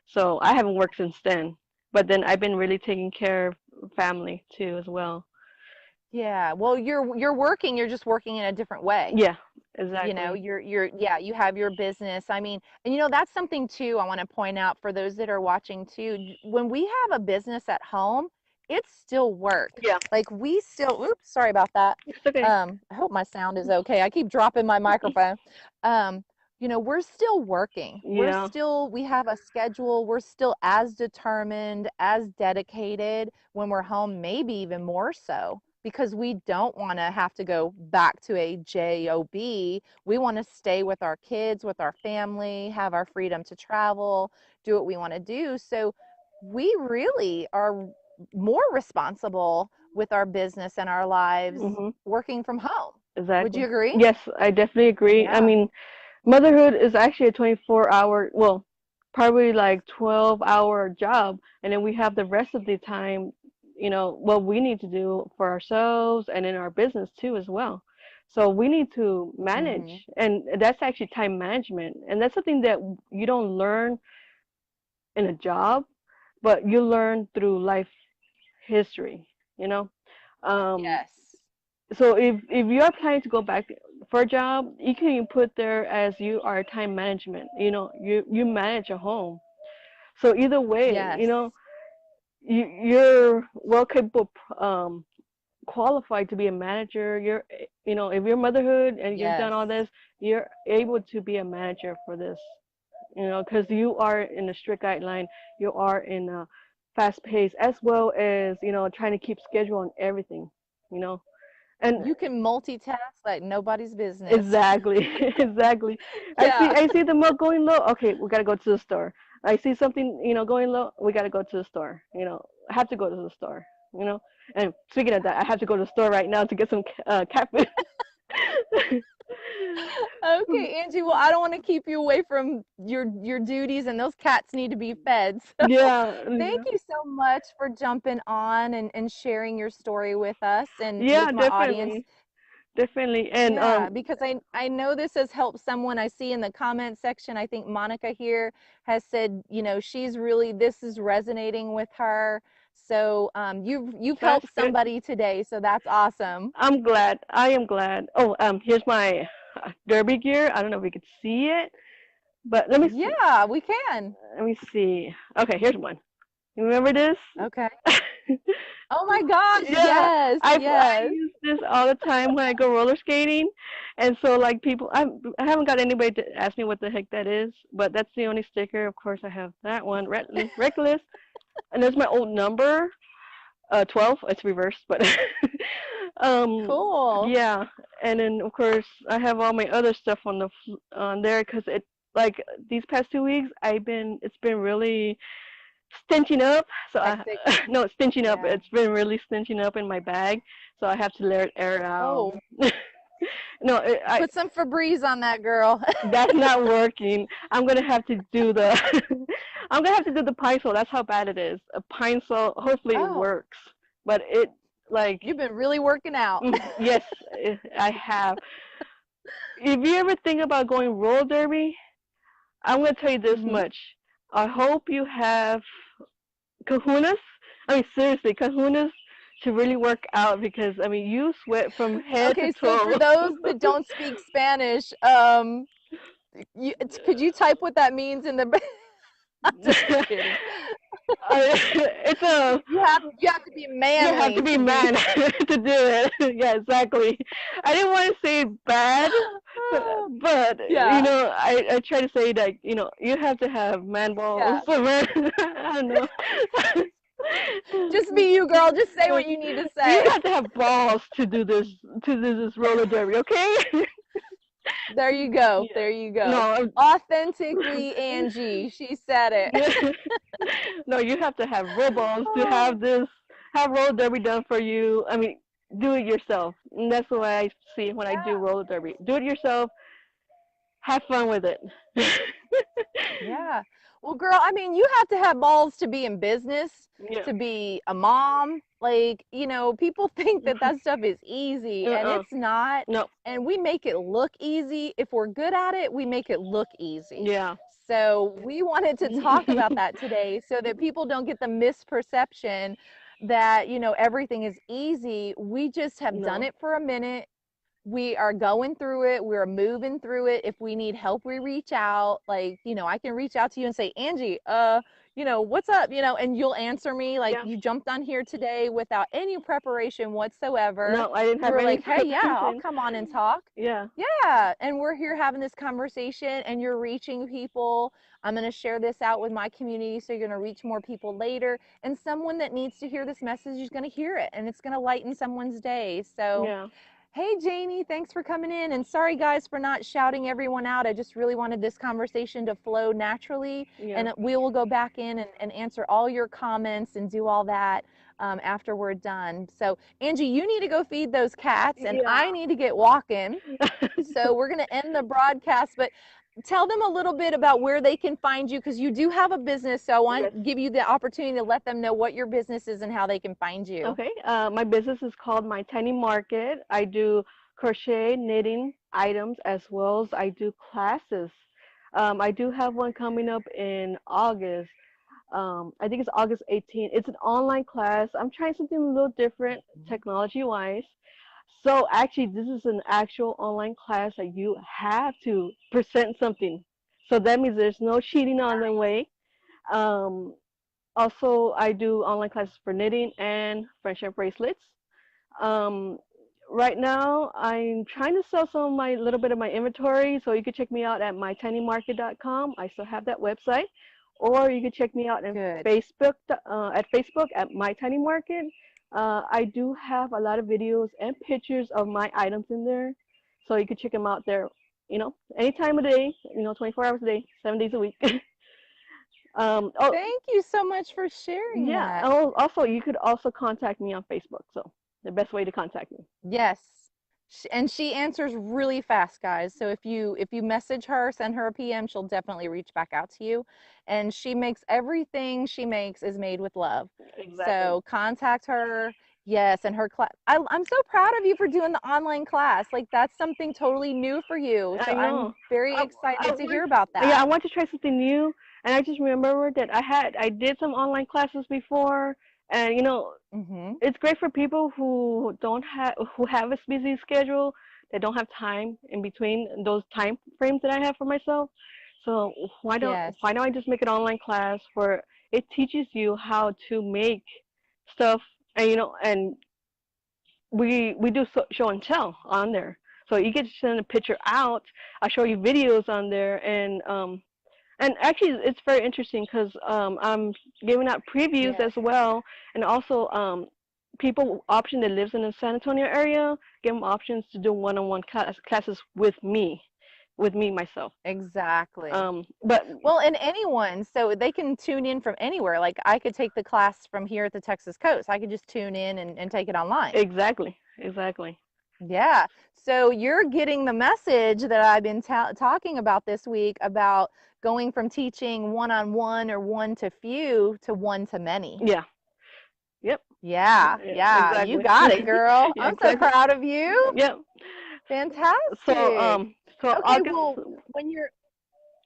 [SPEAKER 2] So I haven't worked since then. But then I've been really taking care of family too as well.
[SPEAKER 1] Yeah. Well, you're working, you're just working in a different way.
[SPEAKER 2] Yeah,
[SPEAKER 1] You know,
[SPEAKER 2] exactly.
[SPEAKER 1] you're yeah, you have your business. I mean, and that's something too I want to point out for those that are watching too. When we have a business at home, it's still work.
[SPEAKER 2] Yeah,
[SPEAKER 1] Like, we still, oops, sorry about that.
[SPEAKER 2] it's okay.
[SPEAKER 1] I hope my sound is okay. I keep dropping my microphone. Um, we're still working.
[SPEAKER 2] Yeah.
[SPEAKER 1] We have a schedule. We're still as determined, as dedicated when we're home, maybe even more so, because we don't want to have to go back to a job. We want to stay with our kids, with our family, have our freedom to travel, do what we want to do. So we really are more responsible with our business and our lives
[SPEAKER 2] Mhm.
[SPEAKER 1] working from home. Would you
[SPEAKER 2] Exactly.
[SPEAKER 1] agree?
[SPEAKER 2] Yes, I definitely agree. I
[SPEAKER 1] Yeah.
[SPEAKER 2] mean, motherhood is actually a 24-hour, well, probably like 12-hour job, and then we have the rest of the time, what we need to do for ourselves and in our business too as well. So we need to
[SPEAKER 1] Hmm.
[SPEAKER 2] manage, and that's actually time management, and that's something that you don't learn in a job, but you learn through life history, you know. Um,
[SPEAKER 1] Yes.
[SPEAKER 2] so if you are planning to go back for a job, you can put there as you are time management. You manage a home. So either way,
[SPEAKER 1] Yes.
[SPEAKER 2] you're well capable, qualified to be a manager. If you're motherhood and you've done
[SPEAKER 1] Yes.
[SPEAKER 2] all this, you're able to be a manager for this. Because you are in a strict guideline, you are in a fast pace, as well as trying to keep schedule on everything. You know, and
[SPEAKER 1] You can multitask like nobody's business.
[SPEAKER 2] exactly, exactly.
[SPEAKER 1] Yeah.
[SPEAKER 2] I see the milk going low. Okay, we gotta go to the store. I see something, going low. We gotta go to the store. I have to go to the store. And speaking of that, I have to go to the store right now to get some cat food.
[SPEAKER 1] Okay, Angie. Well, I don't want to keep you away from your duties, and those cats need to be fed. So,
[SPEAKER 2] Yeah,
[SPEAKER 1] thank
[SPEAKER 2] yeah,
[SPEAKER 1] you so much for jumping on and sharing your story with us and
[SPEAKER 2] yeah,
[SPEAKER 1] with my audience.
[SPEAKER 2] definitely, definitely. And
[SPEAKER 1] Yeah, because I know this has helped someone. I see in the comment section, I think Monica here has said, she's really, this is resonating with her. So you've
[SPEAKER 2] that's
[SPEAKER 1] helped
[SPEAKER 2] good.
[SPEAKER 1] somebody today, so that's awesome.
[SPEAKER 2] I'm glad. I am glad. Oh, here's my derby gear. I don't know if we could see it, but
[SPEAKER 1] Yeah, we can.
[SPEAKER 2] let me see. Okay, here's one. You remember this?
[SPEAKER 1] Okay. Oh my gosh,
[SPEAKER 2] Yeah,
[SPEAKER 1] yes,
[SPEAKER 2] I
[SPEAKER 1] yes.
[SPEAKER 2] use this all the time when I go roller skating, and so like people, I haven't got anybody to ask me what the heck that is, but that's the only sticker. Of course, I have that one, reckless, and there's my old number, 12. It's reversed, but um,
[SPEAKER 1] Cool.
[SPEAKER 2] yeah, and then of course I have all my other stuff on there because it like these past 2 weeks it's been really stenching up. So I
[SPEAKER 1] Hectic.
[SPEAKER 2] no, it's stenching up.
[SPEAKER 1] Yeah.
[SPEAKER 2] It's been really stenching up in my bag, so I have to let it air it out.
[SPEAKER 1] Oh,
[SPEAKER 2] No,
[SPEAKER 1] Put some Febreze on that, girl.
[SPEAKER 2] that's not working. I'm gonna have to do the I'm gonna have to do the pine sol. That's how bad it is. A pine sol. Hopefully it
[SPEAKER 1] Oh,
[SPEAKER 2] works, but it like
[SPEAKER 1] you've been really working out.
[SPEAKER 2] yes, I have. If you ever think about going roller derby, I'm gonna tell you this
[SPEAKER 1] Hmm.
[SPEAKER 2] much. I hope you have kahunas. I mean, seriously, kahunas to really work out because I mean, you sweat from head to
[SPEAKER 1] Okay, so for
[SPEAKER 2] toe.
[SPEAKER 1] those that don't speak Spanish, could you type what that means in the? I'm just kidding.
[SPEAKER 2] It's a
[SPEAKER 1] You have to be
[SPEAKER 2] you have to
[SPEAKER 1] manly
[SPEAKER 2] be
[SPEAKER 1] to be.
[SPEAKER 2] man to do it. Yeah, exactly. I didn't want to say bad, but
[SPEAKER 1] Yeah,
[SPEAKER 2] I try to say that you have to have man balls.
[SPEAKER 1] yeah.
[SPEAKER 2] I don't know.
[SPEAKER 1] Just be you, girl. Just say what you need to
[SPEAKER 2] You
[SPEAKER 1] say.
[SPEAKER 2] have to have balls to do this roller derby, okay?
[SPEAKER 1] There you go.
[SPEAKER 2] Yeah.
[SPEAKER 1] There you go.
[SPEAKER 2] No.
[SPEAKER 1] Authentically Angie. She said it.
[SPEAKER 2] Yeah. No, you have to have real balls to have roller derby done for you. I mean, do it yourself. And that's the way I see it when I do
[SPEAKER 1] Yeah.
[SPEAKER 2] roller derby. Do it yourself. Have fun with it.
[SPEAKER 1] Yeah. Well, girl, I mean, you have to have balls to be in business,
[SPEAKER 2] Yeah.
[SPEAKER 1] to be a mom. Like, people think that that stuff is easy, and
[SPEAKER 2] Uh-uh.
[SPEAKER 1] it's not.
[SPEAKER 2] No.
[SPEAKER 1] And we make it look easy. If we're good at it, we make it look easy.
[SPEAKER 2] Yeah.
[SPEAKER 1] So we wanted to talk about that today so that people don't get the misperception that, everything is easy. We just have done
[SPEAKER 2] No.
[SPEAKER 1] it for a minute. We are going through it. We're moving through it. If we need help, we reach out. Like, I can reach out to you and say, Angie, what's up? And you'll answer me. Like,
[SPEAKER 2] Yeah.
[SPEAKER 1] you jumped on here today without any preparation whatsoever.
[SPEAKER 2] No, I didn't
[SPEAKER 1] You
[SPEAKER 2] have
[SPEAKER 1] were
[SPEAKER 2] any
[SPEAKER 1] like, hey, yeah, I'll
[SPEAKER 2] preparation.
[SPEAKER 1] come on and talk.
[SPEAKER 2] Yeah.
[SPEAKER 1] Yeah. And we're here having this conversation, and you're reaching people. I'm going to share this out with my community, so you're going to reach more people later. And someone that needs to hear this message is going to hear it, and it's going to lighten someone's day. So,
[SPEAKER 2] Yeah.
[SPEAKER 1] hey, Janie, thanks for coming in. And sorry, guys, for not shouting everyone out. I just really wanted this conversation to flow naturally.
[SPEAKER 2] Yeah.
[SPEAKER 1] And we will go back in and answer all your comments and do all that after we're done. So, Angie, you need to go feed those cats, and
[SPEAKER 2] Yeah.
[SPEAKER 1] I need to get walking. So, we're going to end the broadcast. But tell them a little bit about where they can find you, because you do have a business. So, I want
[SPEAKER 2] Yes.
[SPEAKER 1] to give you the opportunity to let them know what your business is and how they can find you.
[SPEAKER 2] Okay. My business is called My Tiny Market. I do crochet, knitting items as well as I do classes. I do have one coming up in August. I think it's August 18th. It's an online class. I'm trying something a little different technology wise. So actually, this is an actual online class that you have to present something. So that means there's no cheating on the way. Um, Also, I do online classes for knitting and friendship bracelets. Um, right now, I'm trying to sell some of my little bit of my inventory, so you can check me out at mytinymarket.com. I still have that website, or you can check me out in
[SPEAKER 1] Good.
[SPEAKER 2] Facebook at Facebook at My Tiny Market. I do have a lot of videos and pictures of my items in there, so you can check them out there. Any time of the day. 24 hours a day, 7 days a week. Oh,
[SPEAKER 1] Thank you so much for sharing
[SPEAKER 2] yeah.
[SPEAKER 1] that.
[SPEAKER 2] Oh, also, you could also contact me on Facebook. So the best way to contact me.
[SPEAKER 1] Yes. And she answers really fast, guys. So if you message her, send her a PM, she'll definitely reach back out to you. And she makes everything she makes is made with love.
[SPEAKER 2] Exactly.
[SPEAKER 1] So contact her. Yes, and her class. I'm so proud of you for doing the online class. Like, that's something totally new for you. So
[SPEAKER 2] I
[SPEAKER 1] I'm
[SPEAKER 2] know.
[SPEAKER 1] very
[SPEAKER 2] I
[SPEAKER 1] excited to hear
[SPEAKER 2] want,
[SPEAKER 1] about
[SPEAKER 2] yeah, I
[SPEAKER 1] that.
[SPEAKER 2] want to try something new, and I just remembered that I did some online classes before, and
[SPEAKER 1] Mm-hmm.
[SPEAKER 2] it's great for people who have a busy schedule. They don't have time in between those time frames that I have for myself. So
[SPEAKER 1] Yes.
[SPEAKER 2] why don't I just make an online class where it teaches you how to make stuff, and we do show and tell on there. So you get to send a picture out. I show you videos on there, and actually it's very interesting because I'm giving out previews
[SPEAKER 1] Yes.
[SPEAKER 2] as well, and also people option that lives in the San Antonio area, give them options to do one-on-one classes with me myself.
[SPEAKER 1] Exactly.
[SPEAKER 2] But
[SPEAKER 1] Well, and anyone, so they can tune in from anywhere. Like, I could take the class from here at the Texas coast. I could just tune in and take it online.
[SPEAKER 2] exactly, exactly.
[SPEAKER 1] Yeah. So you're getting the message that I've been talking about this week about going from teaching one-on-one or one to few to one to many.
[SPEAKER 2] Yeah. Yep.
[SPEAKER 1] Yeah.
[SPEAKER 2] Yeah,
[SPEAKER 1] Yeah. You
[SPEAKER 2] exactly.
[SPEAKER 1] got it, girl.
[SPEAKER 2] Yeah,
[SPEAKER 1] I'm so
[SPEAKER 2] exactly.
[SPEAKER 1] proud of you.
[SPEAKER 2] Yep. So
[SPEAKER 1] Fantastic.
[SPEAKER 2] so
[SPEAKER 1] Okay.
[SPEAKER 2] August.
[SPEAKER 1] Well,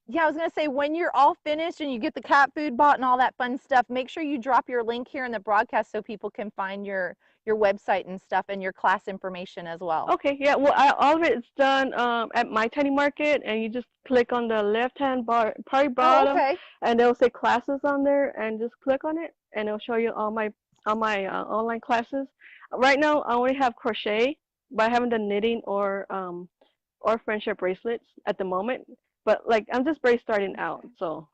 [SPEAKER 1] yeah, I was going to say when you're all finished and you get the cat food bought and all that fun stuff, make sure you drop your link here in the broadcast so people can find your website and stuff and your class information as well.
[SPEAKER 2] Okay, yeah. Well, all of it's done at My Tiny Market, and you just click on the left-hand part
[SPEAKER 1] Oh,
[SPEAKER 2] bottom,
[SPEAKER 1] okay.
[SPEAKER 2] and it'll say classes on there, and just click on it, and it'll show you all my online classes. Right now, I only have crochet, but I haven't done knitting or friendship bracelets at the moment. But like I'm just starting out, so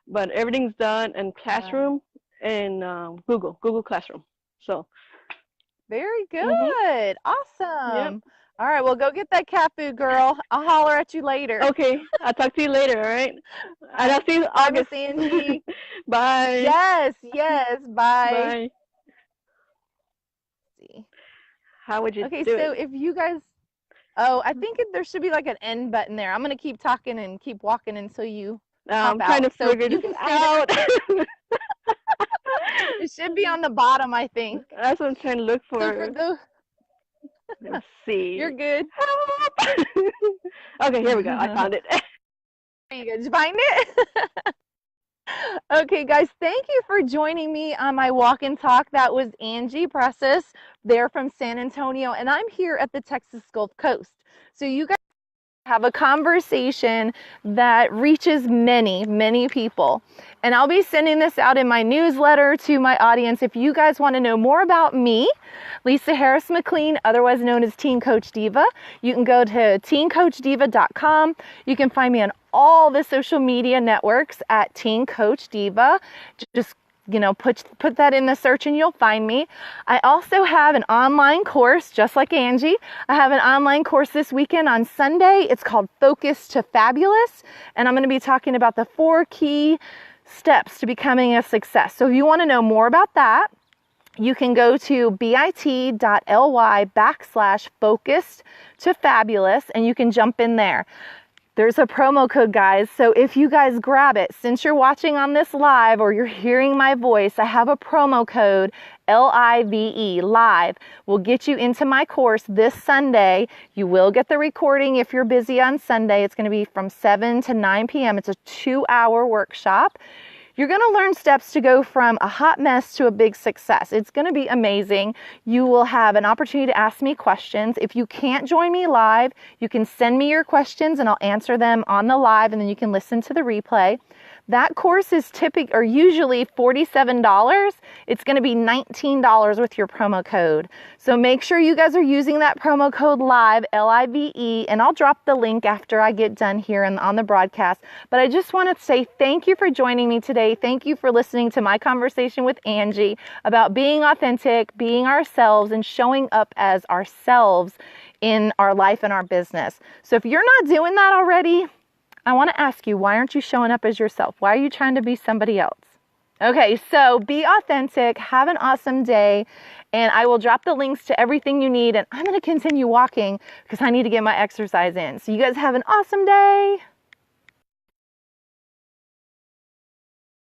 [SPEAKER 2] but everything's done in
[SPEAKER 1] Right.
[SPEAKER 2] Classroom and Google Classroom. So.
[SPEAKER 1] Very
[SPEAKER 2] Mhm.
[SPEAKER 1] good.
[SPEAKER 2] Yep.
[SPEAKER 1] Awesome. All right, well, go get that cat food, girl. I'll holler at you later.
[SPEAKER 2] Okay, I'll talk to you later, all right?
[SPEAKER 1] All
[SPEAKER 2] And
[SPEAKER 1] right.
[SPEAKER 2] I'll see you
[SPEAKER 1] Bye, Miss
[SPEAKER 2] August.
[SPEAKER 1] Angie.
[SPEAKER 2] Bye.
[SPEAKER 1] Yes, yes. Bye.
[SPEAKER 2] Bye.
[SPEAKER 1] Let's see.
[SPEAKER 2] How would you
[SPEAKER 1] Okay,
[SPEAKER 2] do
[SPEAKER 1] so
[SPEAKER 2] it?
[SPEAKER 1] if you guys, oh, I think there should be like an end button there. I'm going to keep talking and keep walking until you pop
[SPEAKER 2] I'm trying to
[SPEAKER 1] out. So
[SPEAKER 2] figure
[SPEAKER 1] you
[SPEAKER 2] this
[SPEAKER 1] can stay there.
[SPEAKER 2] out.
[SPEAKER 1] It should be on the bottom, I think.
[SPEAKER 2] That's what I'm trying to look
[SPEAKER 1] So for
[SPEAKER 2] for.
[SPEAKER 1] the,
[SPEAKER 2] Let's see.
[SPEAKER 1] you're good.
[SPEAKER 2] Help! Okay, here we go. I found it.
[SPEAKER 1] You guys find it? Okay, guys, thank you for joining me on my walk and talk. That was Angie Presas. They're from San Antonio, and I'm here at the Texas Gulf Coast. So you guys have a conversation that reaches many, many people. And I'll be sending this out in my newsletter to my audience. If you guys want to know more about me, Lisa Harris-McLean, otherwise known as Teen Coach Diva, you can go to teencoachdiva.com. You can find me on all the social media networks at Teen Coach Diva. Just put that in the search and you'll find me. I also have an online course, just like Angie. I have an online course this weekend on Sunday. It's called Focus to Fabulous, and I'm going to be talking about the 4 key steps to becoming a success. So if you want to know more about that, you can go to bit.ly/focused to fabulous, and you can jump in there. There's a promo code, guys, so if you guys grab it, since you're watching on this live or you're hearing my voice, I have a promo code, LIVE, live, will get you into my course this Sunday. You will get the recording if you're busy on Sunday. It's going to be from 7 to 9 p.m. It's a 2-hour workshop. You're going to learn steps to go from a hot mess to a big success. It's going to be amazing. You will have an opportunity to ask me questions. If you can't join me live, you can send me your questions and I'll answer them on the live, and then you can listen to the replay. That course is usually $47. It's going to be $19 with your promo code. So make sure you guys are using that promo code LIVE, L-I-V-E, and I'll drop the link after I get done here on the broadcast. But I just want to say thank you for joining me today. Thank you for listening to my conversation with Angie about being authentic, being ourselves, and showing up as ourselves in our life and our business. So if you're not doing that already, I want to ask you, why aren't you showing up as yourself? Why are you trying to be somebody else? Okay, so be authentic, have an awesome day, and I will drop the links to everything you need, and I'm going to continue walking because I need to get my exercise in. So you guys have an awesome day.